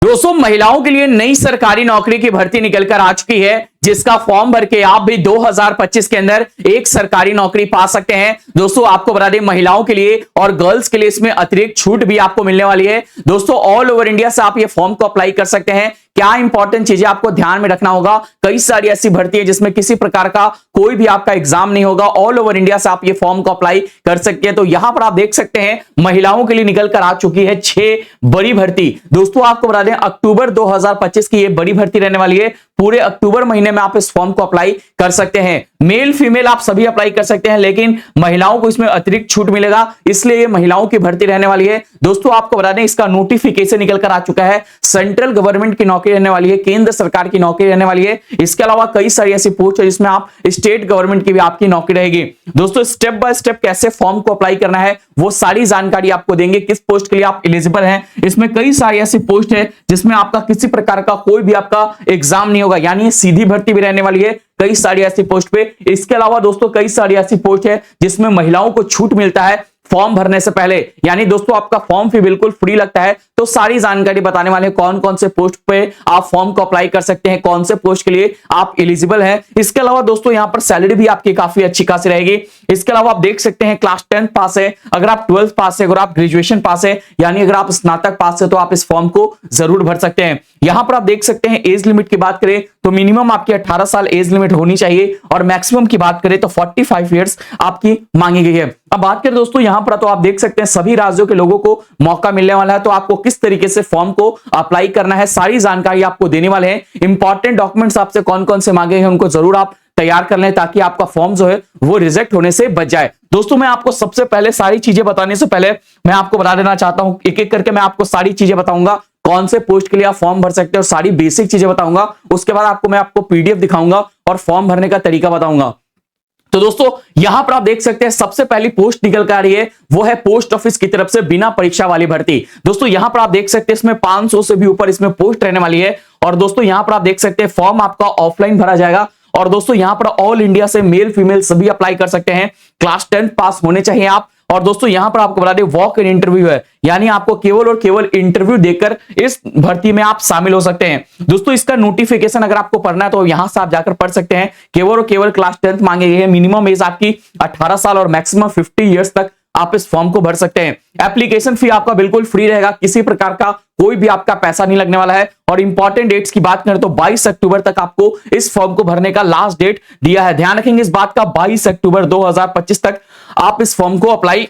दोस्तों महिलाओं के लिए नई सरकारी नौकरी की भर्ती निकलकर आ चुकी है, जिसका फॉर्म भर के आप भी 2025 के अंदर एक सरकारी नौकरी पा सकते हैं। दोस्तों आपको बता दें, महिलाओं के लिए और गर्ल्स के लिए इसमें अतिरिक्त छूट भी आपको मिलने वाली है। दोस्तों ऑल ओवर इंडिया से आप ये फॉर्म को अप्लाई कर सकते हैं। क्या इंपॉर्टेंट चीजें आपको ध्यान में रखना होगा, कई सारी ऐसी भर्ती है जिसमें किसी प्रकार का कोई भी आपका एग्जाम नहीं होगा। ऑल ओवर इंडिया से आप ये फॉर्म को अप्लाई कर सकते हैं। तो यहां पर आप देख सकते हैं महिलाओं के लिए निकल कर आ चुकी है 6 बड़ी भर्ती। दोस्तों आपको बता दें अक्टूबर 2025 की ये बड़ी भर्ती रहने वाली है। पूरे अक्टूबर महीने में आप इस फॉर्म को अप्लाई कर सकते हैं। मेल फीमेल आप सभी अप्लाई कर सकते हैं, लेकिन महिलाओं को इसमें अतिरिक्त छूट मिलेगा, इसलिए ये महिलाओं की भर्ती रहने वाली है। दोस्तों आपको बता दें इसका नोटिफिकेशन निकल कर आ चुका है। सेंट्रल गवर्नमेंट की नौकरी रहने वाली है, केंद्र सरकार की नौकरी रहने वाली है। इसके अलावा कई सारी ऐसी पोस्ट है जिसमें आप स्टेट गवर्नमेंट की भी आपकी नौकरी रहेगी। दोस्तों स्टेप बाय स्टेप कैसे फॉर्म को अप्लाई करना है वो सारी जानकारी आपको देंगे। किस पोस्ट के लिए आप एलिजिबल हैं, इसमें कई सारी ऐसी पोस्ट है जिसमें आपका किसी प्रकार का कोई भी आपका एग्जाम नहीं होगा, यानी सीधी भर्ती भी रहने वाली है कई सारी ऐसी पोस्ट पे। इसके अलावा दोस्तों कई सारी ऐसी पोस्ट है जिसमें महिलाओं को छूट मिलता है फॉर्म भरने से पहले, यानी दोस्तों आपका फॉर्म फी बिल्कुल फ्री लगता है। तो सारी जानकारी बताने वाले कौन कौन से पोस्ट पे आप फॉर्म को अप्लाई कर सकते हैं, कौन से पोस्ट के लिए आप एलिजिबल हैं। इसके अलावा दोस्तों यहां पर सैलरी भी आपकी काफी अच्छी खासी रहेगी। इसके अलावा आप देख सकते हैं क्लास 10 पास है, अगर आप 12th पास है, अगर आप ग्रेजुएशन पास है, यानी अगर आप स्नातक पास है, तो आप इस फॉर्म को जरूर भर सकते हैं। यहां पर आप देख सकते हैं एज लिमिट की बात करें तो मिनिमम आपकी 18 साल एज लिमिट होनी चाहिए, और मैक्सिमम की बात करें तो 45 ईयर्स आपकी मांगी गई है। अब बात करें दोस्तों यहां पर तो आप देख सकते हैं सभी राज्यों के लोगों को मौका मिलने वाला है। तो आपको किस तरीके से फॉर्म को अप्लाई करना है सारी जानकारी आपको देने वाले हैं। इंपॉर्टेंट डॉक्यूमेंट्स आपसे कौन कौन से मांगे हैं उनको जरूर आप तैयार कर लें, ताकि आपका फॉर्म जो है वो रिजेक्ट होने से बच जाए। दोस्तों मैं आपको सबसे पहले सारी चीजें बताने से पहले मैं आपको बता देना चाहता हूं, एक एक करके मैं आपको सारी चीजें बताऊंगा, कौन से पोस्ट के लिए आप फॉर्म भर सकते हैं और सारी बेसिक चीजें बताऊंगा। उसके बाद मैं आपको पीडीएफ दिखाऊंगा और फॉर्म भरने का तरीका बताऊंगा। तो दोस्तों यहां पर आप देख सकते हैं सबसे पहली पोस्ट निकल कर आ रही है, वो है पोस्ट ऑफिस की तरफ से बिना परीक्षा वाली भर्ती। दोस्तों यहां पर आप देख सकते हैं इसमें 500 से भी ऊपर इसमें पोस्ट रहने वाली है। और दोस्तों यहां पर आप देख सकते हैं फॉर्म आपका ऑफलाइन भरा जाएगा। और दोस्तों यहां पर ऑल इंडिया से मेल फीमेल सभी अप्लाई कर सकते हैं। क्लास 10 पास होने चाहिए आप। और दोस्तों यहां पर आपको बता दें वॉक इन इंटरव्यू है, यानी आपको केवल और केवल इंटरव्यू देकर इस भर्ती में आप शामिल हो सकते हैं। दोस्तों इसका नोटिफिकेशन अगर आपको पढ़ना है तो यहां से आप जाकर पढ़ सकते हैं। केवल और केवल क्लास 10 मांगे गए हैं, मिनिमम एज आपकी 18 साल और मैक्सिमम 50 ईयर्स तक आप इस फॉर्म को भर सकते हैं। एप्लीकेशन फी आपका बिल्कुल फ्री रहेगा, किसी प्रकार का कोई भी आपका पैसा नहीं लगने वाला है। और इंपॉर्टेंट डेट्स की बात करें तो 22 अक्टूबर तक आपको इस फॉर्म को भरने का लास्ट डेट दिया है। ध्यान रखेंगे इस बात का, 22 अक्टूबर 2025 तक आप इस फॉर्म को अप्लाई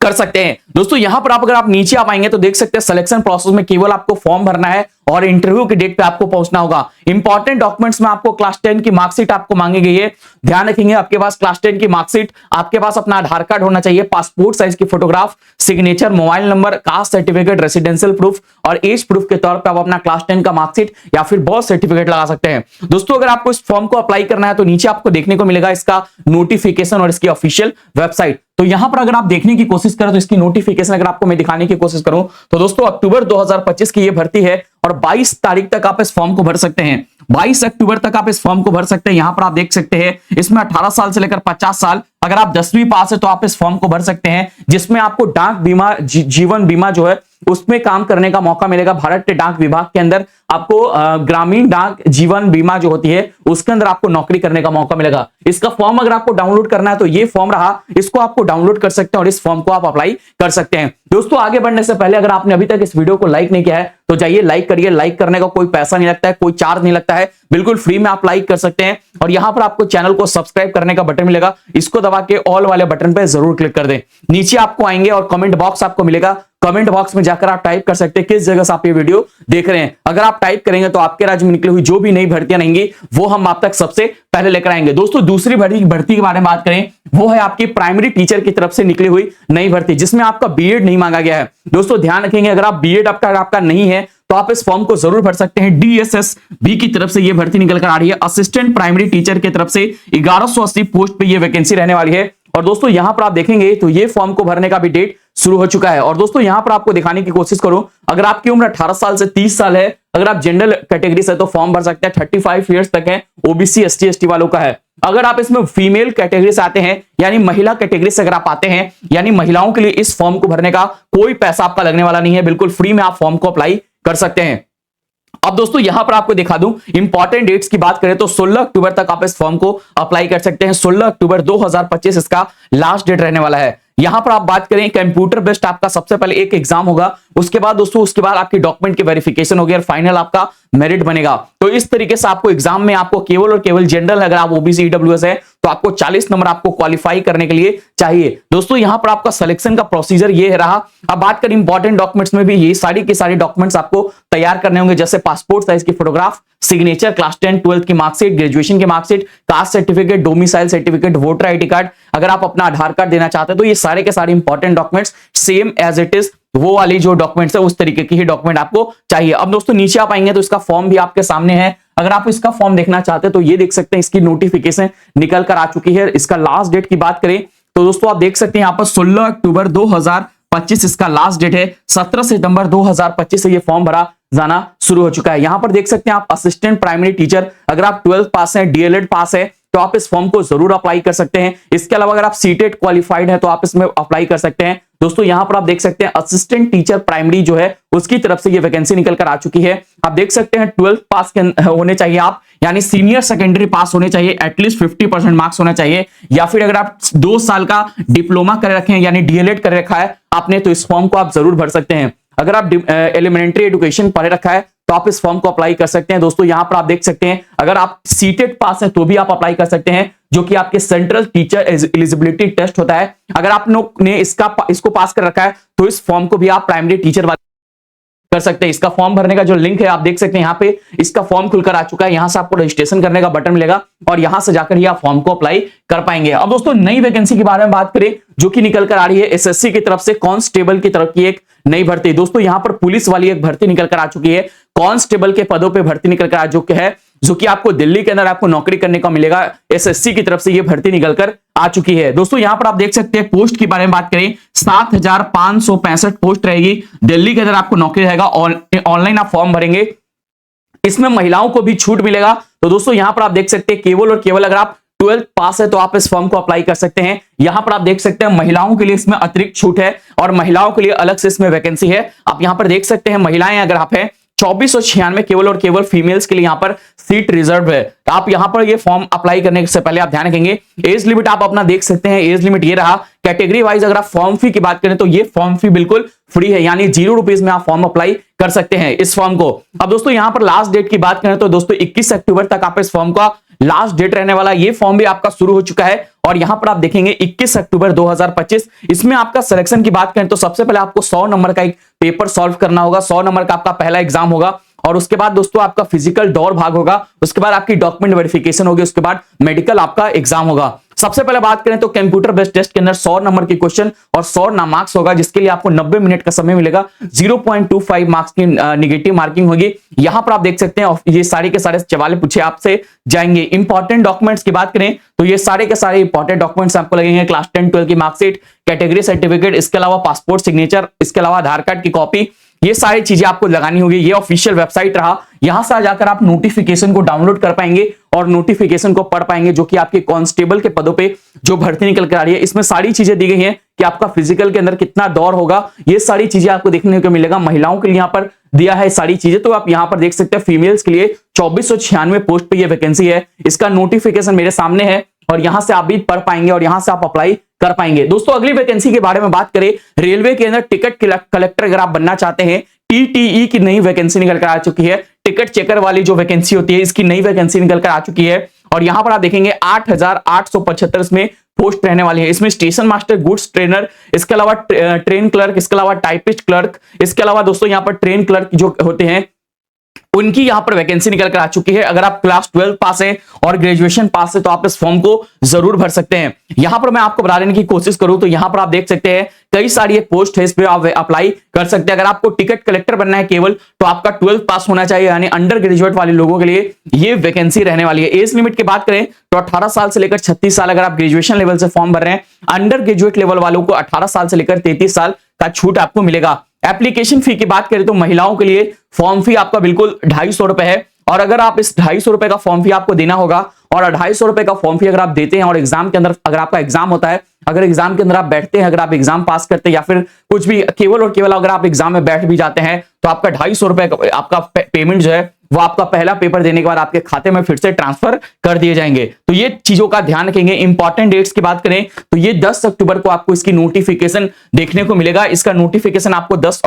कर सकते हैं। दोस्तों यहां पर अगर आप नीचे आप आएंगे तो देख सकते हैं सिलेक्शन प्रोसेस में केवल आपको फॉर्म भरना है और इंटरव्यू की डेट पे आपको पहुंचना होगा। इंपॉर्टेंट डॉक्यूमेंट्स में आपको क्लास 10 की मार्कशीट आपको मांगी गई है। ध्यान रखेंगे आपके पास क्लास 10 की मार्कशीट, आपके पास अपना आधार कार्ड होना चाहिए, पासपोर्ट साइज की photograph, signature, mobile number, caste certificate, residential proof और एज प्रूफ के तौर पर आप अपना क्लास 10 का मार्कशीट या फिर बर्थ सर्टिफिकेट लगा सकते हैं। दोस्तों अगर आपको इस फॉर्म को अप्लाई करना है तो नीचे आपको देखने को मिलेगा इसका नोटिफिकेशन और इसकी ऑफिशियल वेबसाइट। तो यहां पर अगर आप देखने की कोशिश करें तो इसकी नोटिफिकेशन अगर आपको मैं दिखाने की कोशिश करूं तो दोस्तों अक्टूबर 2025 की ये भर्ती है और 22 तारीख तक आप इस फॉर्म को भर सकते हैं। 22 अक्टूबर तक आप इस फॉर्म को भर सकते हैं। यहां पर आप देख सकते हैं इसमें 18 साल से लेकर 50 साल, अगर आप 10वीं पास है तो आप इस फॉर्म को भर सकते हैं, जिसमें आपको डाक बीमा जीवन बीमा जो है उसमें काम करने का मौका मिलेगा। भारत के डाक विभाग के अंदर आपको ग्रामीण डाक जीवन बीमा जो होती है उसके अंदर आपको नौकरी करने का मौका मिलेगा। इसका फॉर्म अगर आपको डाउनलोड करना है तो ये फॉर्म रहा, इसको आपको डाउनलोड कर सकते हैं और इस फॉर्म को आप अप्लाई कर सकते हैं। दोस्तों आगे बढ़ने से पहले अगर आपने अभी तक इस वीडियो को लाइक नहीं किया है तो जाइए लाइक करिए। लाइक करने का कोई पैसा नहीं लगता है, कोई चार्ज नहीं लगता है, बिल्कुल फ्री में आप लाइक कर सकते हैं। और यहां पर आपको चैनल को सब्सक्राइब करने का बटन मिलेगा, इसको दबा के ऑल वाले बटन पे जरूर क्लिक कर दें। नीचे आपको आएंगे और कमेंट बॉक्स आपको मिलेगा, कमेंट बॉक्स में जाकर आप टाइप कर सकते हैं किस जगह से आप ये वीडियो देख रहे हैं। अगर आप टाइप करेंगे तो आपके राज्य में निकली हुई जो भी नई भर्तियां रहेंगी वो हम आप तक सबसे पहले लेकर आएंगे। दोस्तों दूसरी भर्ती के बारे में बात करें, वो है आपकी प्राइमरी टीचर की तरफ से निकली हुई नई भर्ती, जिसमें आपका बीएड नहीं मांगा गया है। दोस्तों ध्यान रखेंगे अगर आप बीएड आपका नहीं है तो आप इस फॉर्म को जरूर भर सकते हैं। डीएसएसबी की तरफ से यह भर्ती निकल कर आ रही है, असिस्टेंट प्राइमरी टीचर की तरफ से 1180 पोस्ट पे ये वैकेंसी रहने वाली है। और दोस्तों यहां पर आप देखेंगे तो ये फॉर्म को भरने का भी डेट शुरू हो चुका है। और दोस्तों यहां पर आपको दिखाने की कोशिश करूं, अगर आपकी उम्र 18 साल से 30 साल है, अगर आप जनरल कैटेगरी से तो फॉर्म भर सकते हैं, 35 ईयर्स तक है, ओबीसी एसटी एसटी वालों का है। अगर आप इसमें फीमेल कैटेगरी से आते हैं, यानी महिला कैटेगरी से अगर आप आते हैं, यानी महिलाओं के लिए इस फॉर्म को भरने का कोई पैसा आपका लगने वाला नहीं है, बिल्कुल फ्री में आप फॉर्म को अप्लाई कर सकते हैं। अब दोस्तों यहां पर आपको दिखा दूं इंपॉर्टेंट डेट्स की बात करें तो 16 अक्टूबर तक आप इस फॉर्म को अप्लाई कर सकते हैं। 16 अक्टूबर 2025 इसका लास्ट डेट रहने वाला है। यहां पर आप बात करें कंप्यूटर बेस्ड आपका सबसे पहले एक एग्जाम होगा, उसके बाद दोस्तों उसके बाद आपकी डॉक्यूमेंट की वेरिफिकेशन होगी और फाइनल आपका मेरिट बनेगा। तो इस तरीके से आपको एग्जाम में आपको केवल और केवल जनरल, अगर आप ओबीसी ईडब्ल्यूएस है तो आपको 40 नंबर आपको क्वालिफाई करने के लिए चाहिए। दोस्तों यहां पर आपका सिलेक्शन का प्रोसीजर ये रहा। अब बात करें इंपॉर्टेंट डॉक्यूमेंट्स में भी ये सारी के सारे डॉक्यूमेंट्स आपको तैयार करने होंगे, जैसे पासपोर्ट साइज की फोटोग्राफ, सिग्नेचर, क्लास 10 12 की मार्कशीट, ग्रेजुएशन की marksheet, caste certificate, domicile certificate, voter ID card, अगर आप अपना आधार कार्ड देना चाहते हैं तो ये सारे के सारे important documents same as it is वो वाली जो डॉक्यूमेंट्स है उस तरीके की ही डॉक्यूमेंट आपको चाहिए। अब दोस्तों नीचे आप आएंगे तो इसका फॉर्म भी आपके सामने है। अगर आप इसका फॉर्म देखना चाहते हैं तो ये देख सकते हैं, इसकी नोटिफिकेशन निकल कर आ चुकी है। इसका लास्ट डेट की बात करें तो दोस्तों आप देख सकते हैं यहाँ पर 16 अक्टूबर 2025 इसका लास्ट डेट है। 17 सितंबर 2025 से ये फॉर्म भरा जाना शुरू हो चुका है। यहां पर देख सकते हैं आप असिस्टेंट प्राइमरी टीचर, अगर आप 12th पास है, डीएलएड पास है तो आप इस फॉर्म को जरूर अप्लाई कर सकते हैं। इसके अलावा अगर आप सीटेट क्वालिफाइड है तो आप इसमें अप्लाई कर सकते हैं। दोस्तों यहां पर आप देख सकते हैं असिस्टेंट टीचर प्राइमरी जो है उसकी तरफ से ये वैकेंसी निकल कर आ चुकी है। आप देख सकते हैं 12th पास होने चाहिए आप, यानी सीनियर सेकेंडरी पास होने चाहिए, एटलीस्ट 50% मार्क्स होना चाहिए, या फिर अगर आप 2 साल का डिप्लोमा कर रखे हैं यानी डीएलएड कर रखा है आपने तो इस फॉर्म को आप जरूर भर सकते हैं। अगर आप एलिमेंट्री एजुकेशन पढ़ रखा है तो आप इस फॉर्म को अप्लाई कर सकते हैं। दोस्तों यहां पर आप देख सकते हैं अगर आप सीटेट पास है तो भी आप अप्लाई कर सकते हैं, जो कि आपके सेंट्रल टीचर एलिजिबिलिटी टेस्ट होता है। अगर आप लोग ने इसको पास कर रखा है तो इस फॉर्म को भी आप प्राइमरी टीचर कर सकते हैं। इसका फॉर्म भरने का जो लिंक है आप देख सकते हैं यहाँ पे, इसका फॉर्म खुलकर आ चुका है। यहां से आपको रजिस्ट्रेशन करने का बटन मिलेगा और यहां से जाकर ही आप फॉर्म को अप्लाई कर पाएंगे। अब दोस्तों नई वैकेंसी के बारे में बात करें जो कि निकल कर आ रही है एसएससी की तरफ से, कांस्टेबल की तरफ की एक नई भर्ती। दोस्तों यहां पर पुलिस वाली एक भर्ती निकल कर आ चुकी है, कांस्टेबल के पदों पे भर्ती निकल कर आ चुकी है, जो कि आपको दिल्ली के अंदर आपको नौकरी करने का मिलेगा। एसएससी की तरफ से ये भर्ती निकलकर आ चुकी है। दोस्तों यहां पर आप देख सकते हैं पोस्ट के बारे में बात करें 7565 पोस्ट रहेगी, दिल्ली के अंदर आपको नौकरी रहेगा। ऑनलाइन आप फॉर्म भरेंगे, इसमें महिलाओं को भी छूट मिलेगा। तो दोस्तों यहां पर आप देख सकते हैं केवल और केवल अगर आप 12th पास है तो आप इस फॉर्म को अप्लाई कर सकते हैं। यहां पर आप देख सकते हैं महिलाओं के लिए इसमें अतिरिक्त छूट है और महिलाओं के लिए अलग से इसमें वैकेंसी है। आप यहां पर देख सकते हैं महिलाएं अगर आप हैं 2496 केवल और केवल फीमेल्स के लिए यहां पर सीट रिजर्व है। आप यहां पर ये फॉर्म अप्लाई करने से पहले आप ध्यान रखेंगे एज लिमिट आप अपना देख सकते हैं, एज लिमिट ये रहा। कैटेगरी वाइज अगर आप फॉर्म फी की बात करें तो ये फॉर्म फी बिल्कुल फ्री है, यानी 0 रुपीज में आप फॉर्म अप्लाई कर सकते हैं इस फॉर्म को। अब दोस्तों यहां पर लास्ट डेट की बात करें तो दोस्तों 21 अक्टूबर तक आप इस फॉर्म का लास्ट डेट रहने वाला। ये फॉर्म भी आपका शुरू हो चुका है और यहां पर आप देखेंगे 21 अक्टूबर 2025। इसमें आपका सिलेक्शन की बात करें तो सबसे पहले आपको 100 नंबर का एक पेपर सॉल्व करना होगा। 100 नंबर का आपका पहला एग्जाम होगा और उसके बाद दोस्तों आपका फिजिकल दौड़ भाग होगा, उसके बाद आपकी डॉक्यूमेंट वेरिफिकेशन होगी, उसके बाद मेडिकल आपका एग्जाम होगा। सबसे पहले बात करें तो कंप्यूटर बेस्ड टेस्ट के अंदर 100 नंबर की क्वेश्चन और 100 मार्क्स होगा, जिसके लिए आपको 90 मिनट का समय मिलेगा। 0.25 मार्क्स की निगेटिव मार्किंग होगी। यहां पर आप देख सकते हैं ये सारे के सारे सवाल पूछे आपसे जाएंगे। इंपॉर्टेंट डॉक्यूमेंट्स की बात करें तो ये सारे के सारे इंपॉर्टेंट डॉक्यूमेंट्स आपको लगेंगे। क्लास 10 12 की मार्कशीट, कैटेगरी सर्टिफिकेट, इसके अलावा पासपोर्ट सिग्नेचर, इसके अलावा आधार कार्ड की कॉपी, ये सारी चीजें आपको लगानी होगी। ये ऑफिशियल वेबसाइट रहा, यहां से जाकर आप नोटिफिकेशन को डाउनलोड कर पाएंगे और नोटिफिकेशन को पढ़ पाएंगे, जो कि आपके कांस्टेबल के पदों पे जो भर्ती निकल कर आ रही है। इसमें सारी चीजें दी गई हैं कि आपका फिजिकल के अंदर कितना दौर होगा, ये सारी चीजें आपको देखने को मिलेगा। महिलाओं के लिए यहाँ पर दिया है सारी चीजें, तो आप यहां पर देख सकते हैं फीमेल्स के लिए 2496 पोस्ट पे ये वैकेंसी है। इसका नोटिफिकेशन मेरे सामने है और यहां से आप भी पढ़ पाएंगे और यहां से आप अप्लाई कर पाएंगे। दोस्तों अगली वैकेंसी के बारे में बात करें, रेलवे के अंदर टिकट कलेक्टर अगर आप बनना चाहते हैं, टीटीई की नई वैकेंसी निकल कर आ चुकी है। टिकट चेकर वाली जो वैकेंसी होती है इसकी नई वैकेंसी निकल कर आ चुकी है और यहां पर आप देखेंगे 8875 इसमें पोस्ट रहने वाली है। इसमें स्टेशन मास्टर, गुड्स ट्रेनर, इसके अलावा ट्रेन क्लर्क, इसके अलावा टाइपिस्ट क्लर्क, इसके अलावा दोस्तों यहां पर ट्रेन क्लर्क जो होते हैं उनकी यहां पर वैकेंसी निकल कर आ चुकी है। अगर आप क्लास 12 पास है और ग्रेजुएशन पास है तो आप इस फॉर्म को जरूर भर सकते हैं। यहां पर मैं आपको बता देने की कोशिश करूं तो यहां पर आप देख सकते हैं कई सारी पोस्ट है, इस पे आप अप्लाई कर सकते हैं। अगर आपको टिकट कलेक्टर बनना है केवल तो आपका 12 पास होना चाहिए, यानी अंडर ग्रेजुएट वाले लोगों के लिए ये वैकेंसी रहने वाली है। एज लिमिट की बात करें तो 18 साल से लेकर 36 साल अगर आप ग्रेजुएशन लेवल से फॉर्म भर रहे हैं। अंडर ग्रेजुएट लेवल वालों को 18 साल से लेकर 33 साल का छूट आपको मिलेगा। एप्लीकेशन फी की बात करें तो महिलाओं के लिए फॉर्म फी आपका बिल्कुल 250 रुपए है और अगर आप इस 250 रुपए का फॉर्म फी आपको देना होगा और 250 रुपए का फॉर्म फी अगर आप देते हैं और एग्जाम के अंदर अगर आपका एग्जाम होता है अगर एग्जाम के अंदर आप बैठते हैं, अगर आप एग्जाम पास करते हैं या फिर कुछ भी केवल और केवल अगर आप एग्जाम में बैठ भी जाते हैं तो आपका 250 रुपए आपका पेमेंट जो है वो आपका पहला पेपर देने के बाद आपके खाते में फिर से ट्रांसफर कर दिए जाएंगे। तो ये चीजों का ध्यान रखेंगे। इंपॉर्टेंट डेट्स की बात करें तो ये 10 अक्टूबर को आपको इसकी नोटिफिकेशन देखने को मिलेगा। इसका नोटिफिकेशन आपको 10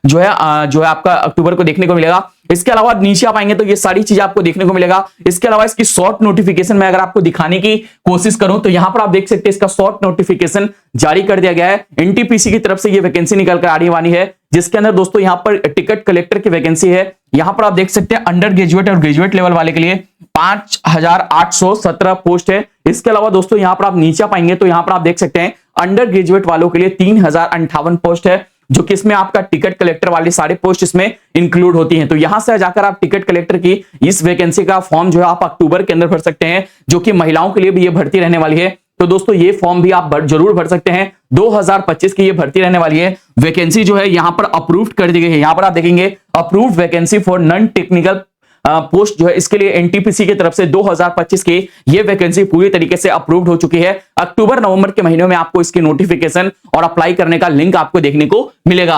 जो है आपका अक्टूबर को देखने को मिलेगा। इसके अलावा नीचे आप आएंगे तो ये सारी चीजें आपको देखने को मिलेगा। इसके अलावा इसकी शॉर्ट नोटिफिकेशन में अगर आपको दिखाने की कोशिश करूं तो यहां पर आप देख सकते हैं इसका शॉर्ट नोटिफिकेशन जारी कर दिया गया है। एनटीपीसी की तरफ से ये वैकेंसी निकल कर आने वाली है, जिसके अंदर दोस्तों यहां पर टिकट कलेक्टर की वैकेंसी है। यहां पर आप देख सकते हैं अंडर ग्रेजुएट और ग्रेजुएट लेवल वाले के लिए 5817 पोस्ट है। इसके अलावा दोस्तों यहां पर आप नीचे पाएंगे तो यहां पर आप देख सकते हैं अंडर ग्रेजुएट वालों के लिए 3058 पोस्ट है, जो कि इसमें आपका टिकट कलेक्टर वाली सारी पोस्ट इसमें इंक्लूड होती हैं। तो यहां से जाकर आप टिकट कलेक्टर की इस वैकेंसी का फॉर्म जो है आप अक्टूबर के अंदर भर सकते हैं, जो कि महिलाओं के लिए भी ये भर्ती रहने वाली है। तो दोस्तों ये फॉर्म भी आप जरूर भर सकते हैं। 2025 की ये भर्ती रहने वाली है। वैकेंसी जो है यहां पर अप्रूव्ड कर दी गई है। यहां पर आप देखेंगे approved vacancy for non technical post जो है इसके लिए एनटीपीसी की तरफ से 2025 की ये वैकेंसी पूरी तरीके से अप्रूव्ड हो चुकी है। अक्टूबर नवंबर के महीनों में आपको इसकी नोटिफिकेशन और अप्लाई करने का लिंक आपको देखने को मिलेगा।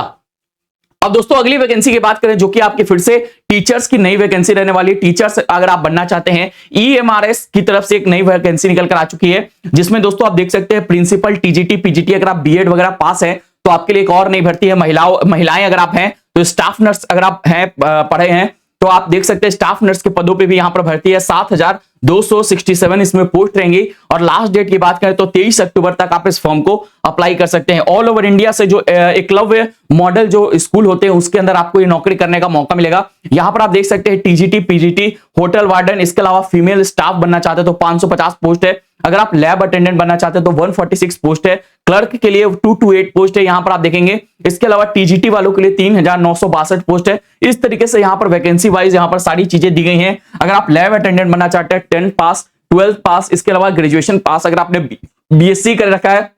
अब दोस्तों अगली वैकेंसी की बात करें जो कि आपकी फिर से टीचर्स की नई वैकेंसी रहने वाली है। टीचर्स अगर आप बनना चाहते हैं, ईएमआरएस की तरफ से एक नई वैकेंसी निकल कर आ चुकी है, जिसमें दोस्तों आप देख सकते हैं प्रिंसिपल, टीजीटी, पीजीटी अगर आप बीएड वगैरह पास है तो आपके लिए एक और नई भर्ती है। महिलाएं अगर आप हैं तो स्टाफ नर्स अगर आप हैं पढ़े हैं तो आप देख सकते हैं स्टाफ नर्स के पदों पे भी यहां पर भर्ती है। 7267 इसमें पोस्ट रहेंगी और लास्ट डेट की बात करें तो 23 अक्टूबर तक आप इस फॉर्म को अप्लाई कर सकते हैं। ऑल ओवर इंडिया से जो एकलव्य मॉडल जो स्कूल होते हैं उसके अंदर आपको ये नौकरी करने का मौका मिलेगा। यहां पर आप देख सकते हैं टीजीटी, पीजीटी, होटल वार्डन, इसके अलावा फीमेल स्टाफ बनना चाहते हैं तो 550 पोस्ट है। अगर आप लैब अटेंडेंट बनना चाहते हैं तो 146 पोस्ट है। क्लर्क के लिए 228 पोस्ट है, यहां पर आप देखेंगे। इसके अलावा टीजीटी वालों के लिए 3962 पोस्ट है। इस तरीके से यहां पर वैकेंसी वाइज यहां पर सारी चीजें दी गई हैं। अगर आप लैब अटेंडेंट बनना चाहते हैं 10 पास, 12 पास, इसके अलावा ग्रेजुएशन पास, अगर आपने बीएससी कर रखा है,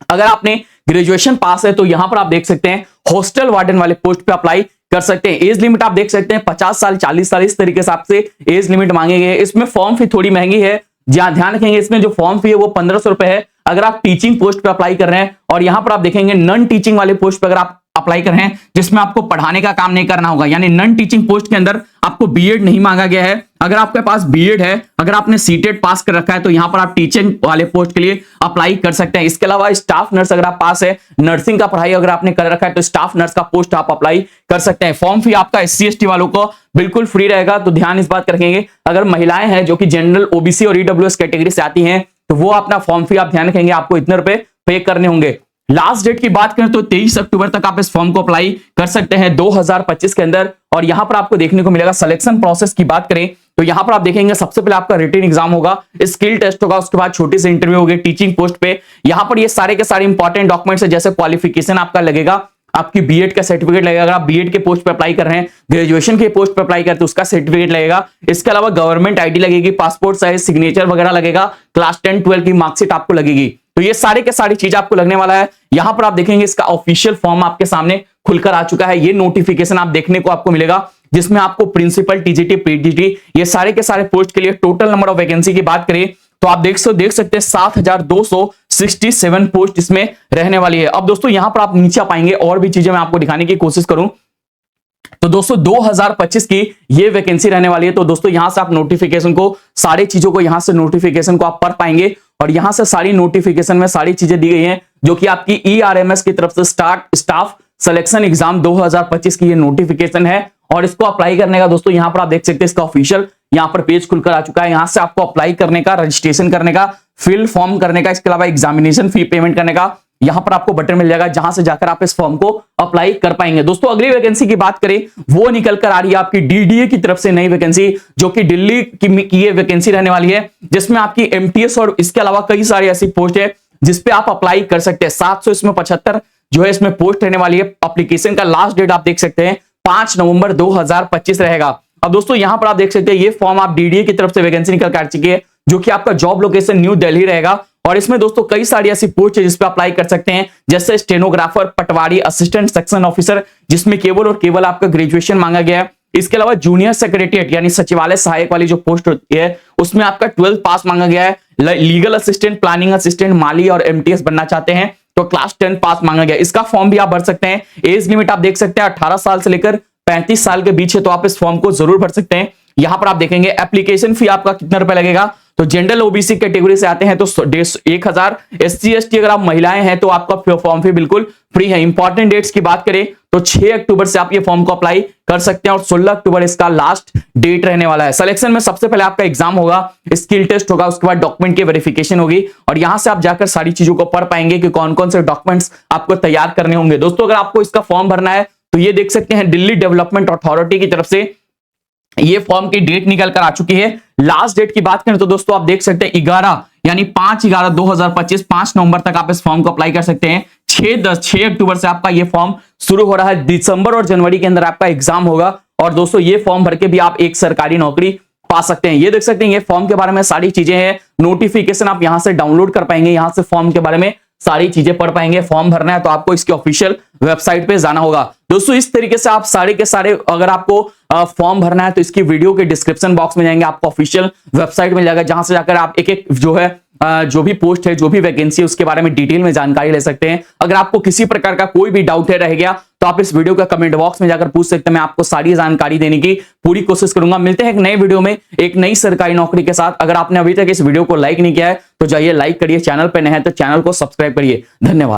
अगर आपने ग्रेजुएशन पास है तो यहां पर आप देख सकते हैं हॉस्टल वार्डन वाले पोस्ट पे अप्लाई कर सकते हैं। एज लिमिट आप देख सकते हैं 50 साल, 40 साल, इस तरीके से आपसे एज लिमिट मांगे गए। इसमें फॉर्म फी थोड़ी महंगी है, ध्यान रखेंगे। इसमें जो फॉर्म फी है वो 1500 रुपए है अगर आप टीचिंग पोस्ट पे अप्लाई कर रहे हैं, और यहां पर आप देखेंगे नॉन टीचिंग वाले पोस्ट पे अगर आप अप्लाई कर रहे हैं जिसमें आपको पढ़ाने का काम नहीं करना होगा, यानी नॉन टीचिंग पोस्ट के अंदर आपको बीएड नहीं मांगा गया है। अगर आपके पास बीएड है, अगर आपने सीटेट पास कर रखा है तो यहां पर आप टीचिंग वाले पोस्ट के लिए अप्लाई कर सकते हैं। इसके अलावा स्टाफ नर्स अगर आप पास है, नर्सिंग का पढ़ाई अगर आपने कर रखा है तो स्टाफ नर्स का पोस्ट आप अप्लाई कर सकते हैं। फॉर्म फी आपका एससी एसटी वालों को बिल्कुल फ्री रहेगा, तो ध्यान इस बात रखेंगे। अगर महिलाएं हैं जो कि जनरल, ओबीसी और ईडब्ल्यूएस कैटेगरी से आती हैं तो वो अपना फॉर्म फी आप ध्यान रखेंगे, आपको इतने रुपए पे करने होंगे। लास्ट डेट की बात करें तो 23 अक्टूबर तक आप इस फॉर्म को अप्लाई कर सकते हैं 2025 के अंदर। और यहां पर आपको देखने को मिलेगा सिलेक्शन प्रोसेस की बात करें तो यहां पर आप देखेंगे सबसे पहले आपका रिटन एग्जाम होगा, स्किल टेस्ट होगा, उसके बाद छोटी सी इंटरव्यू होगी टीचिंग पोस्ट पे। यहां पर ये सारे के सारे इंपॉर्टेंट डॉक्यूमेंट्स है, जैसे क्वालिफिकेशन आपका लगेगा, आपकी बीएड का सर्टिफिकेट लगेगा अगर आप बीएड के पोस्ट पे अप्लाई कर रहे हैं, ग्रेजुएशन के पोस्ट पे अप्लाई करते हैं उसका सर्टिफिकेट लगेगा। इसके अलावा गवर्नमेंट आईडी लगेगी, पासपोर्ट साइज सिग्नेचर वगैरह लगेगा, क्लास 10 12 की मार्कशीट आपको लगेगी। तो ये सारे के सारी चीज आपको लगने वाला है। यहां पर आप देखेंगे इसका ऑफिशियल फॉर्म आपके सामने खुलकर आ चुका है। ये नोटिफिकेशन आप देखने को आपको मिलेगा जिसमें आपको प्रिंसिपल, टीजीटी, पीजीटी ये सारे के सारे पोस्ट के लिए टोटल नंबर ऑफ वैकेंसी की बात करें तो आप देख सकते हैं 7267 पोस्ट इसमें रहने वाली है। अब दोस्तों यहां पर आप नीचे पाएंगे और भी चीजें मैं आपको दिखाने की कोशिश करूं तो दोस्तों 2025 की ये वैकेंसी रहने वाली है। तो दोस्तों यहां से आप नोटिफिकेशन को, सारी चीजों को यहां से नोटिफिकेशन को आप पढ़ पाएंगे और यहां से सारी नोटिफिकेशन में सारी चीजें दी गई हैं जो कि आपकी ईआरएमएस की तरफ से स्टाफ सिलेक्शन एग्जाम 2025 की ये नोटिफिकेशन है। और इसको अप्लाई करने का दोस्तों यहां पर आप देख सकते हैं इसका ऑफिशियल यहां पर पेज खुलकर आ चुका है। यहां से आपको अप्लाई करने का, रजिस्ट्रेशन करने का, फिल फॉर्म करने का, इसके अलावा एग्जामिनेशन फी पेमेंट करने का यहां पर आपको बटन मिल जाएगा जहां से जाकर आप इस फॉर्म को अप्लाई कर पाएंगे। दोस्तों अगली वैकेंसी की बात करें वो निकल कर आ रही है आपकी डीडीए की तरफ से नई वैकेंसी, जो कि दिल्ली की ये वैकेंसी रहने वाली है जिसमें आपकी एमटीएस और इसके अलावा कई सारी ऐसी पोस्ट है जिसपे आप अप्लाई कर सकते हैं। 775 जो है इसमें पोस्ट रहने वाली है। एप्लीकेशन का लास्ट डेट आप देख सकते हैं 5 नवंबर 2025 रहेगा। अब दोस्तों यहां पर आप देख सकते हैं ये फॉर्म आप डीडीए की तरफ से वैकेंसी निकल कर आ चुकी है जो कि आपका जॉब लोकेशन न्यू दिल्ली रहेगा। और इसमें दोस्तों कई सारी ऐसी पोस्ट है जिसपे अप्लाई कर सकते हैं, जैसे स्टेनोग्राफर, पटवारी, असिस्टेंट सेक्शन ऑफिसर जिसमें केवल और केवल आपका ग्रेजुएशन मांगा गया है। इसके अलावा जूनियर सेक्रेटरीट यानी सचिवालय सहायक वाली जो पोस्ट होती है उसमें आपका 12 पास मांगा गया है। लीगल असिस्टेंट, प्लानिंग असिस्टेंट, माली और एमटीएस बनना चाहते हैं तो क्लास 10 पास मांगा गया। इसका फॉर्म भी आप भर सकते हैं। एज लिमिट आप देख सकते हैं 18 साल से लेकर 35 साल के बीच है, तो आप इस फॉर्म को जरूर भर सकते हैं। यहां पर आप देखेंगे एप्लीकेशन फी आपका कितना रुपए लगेगा। तो जनरल ओबीसी कैटेगरी से आते हैं तो 1000, एससी एसटी अगर आप महिलाएं हैं तो आपका फॉर्म फी बिल्कुल फ्री है। इंपॉर्टेंट डेट्स की बात करें तो 6 अक्टूबर से आप ये फॉर्म को अप्लाई कर सकते हैं और 16 अक्टूबर इसका लास्ट डेट रहने वाला है। सिलेक्शन में सबसे पहले आपका एग्जाम होगा, स्किल टेस्ट होगा, उसके बाद डॉक्यूमेंट की वेरिफिकेशन होगी और यहां से आप जाकर सारी चीजों को पढ़ पाएंगे कि कौन कौन से डॉक्यूमेंट्स आपको तैयार करने होंगे। दोस्तों अगर आपको इसका फॉर्म भरना है तो ये देख सकते हैं दिल्ली डेवलपमेंट अथॉरिटी की तरफ से ये फॉर्म की डेट निकल कर आ चुकी है। लास्ट डेट की बात करें तो दोस्तों आप देख सकते हैं 11 यानी 5/11/2025 5 नवंबर तक आप इस फॉर्म को अप्लाई कर सकते हैं। 6 अक्टूबर से आपका ये फॉर्म शुरू हो रहा है। दिसंबर और जनवरी के अंदर आपका एग्जाम होगा और दोस्तों ये फॉर्म भर के भी आप एक सरकारी नौकरी पा सकते हैं। ये देख सकते हैं ये फॉर्म के बारे में सारी चीजें हैं, नोटिफिकेशन आप यहां से डाउनलोड कर पाएंगे, यहां से फॉर्म के बारे में सारी चीजें पढ़ पाएंगे। फॉर्म भरना है तो आपको इसके ऑफिशियल वेबसाइट पे जाना होगा। दोस्तों इस तरीके से आप सारे के सारे अगर आपको फॉर्म भरना है तो इसकी वीडियो के डिस्क्रिप्शन बॉक्स में जाएंगे, आपको ऑफिशियल वेबसाइट मिल जाएगा जहां से जाकर आप एक एक जो है जो भी पोस्ट है, जो भी वैकेंसी है उसके बारे में डिटेल में जानकारी ले सकते हैं। अगर आपको किसी प्रकार का कोई भी डाउट है रह गया तो आप इस वीडियो का कमेंट बॉक्स में जाकर पूछ सकते हैं, मैं आपको सारी जानकारी देने की पूरी कोशिश करूंगा। मिलते हैं एक नए वीडियो में एक नई सरकारी नौकरी के साथ। अगर आपने अभी तक इस वीडियो को लाइक नहीं किया है तो जाइए लाइक करिए, चैनल पर नए हैं तो चैनल को सब्सक्राइब करिए। धन्यवाद।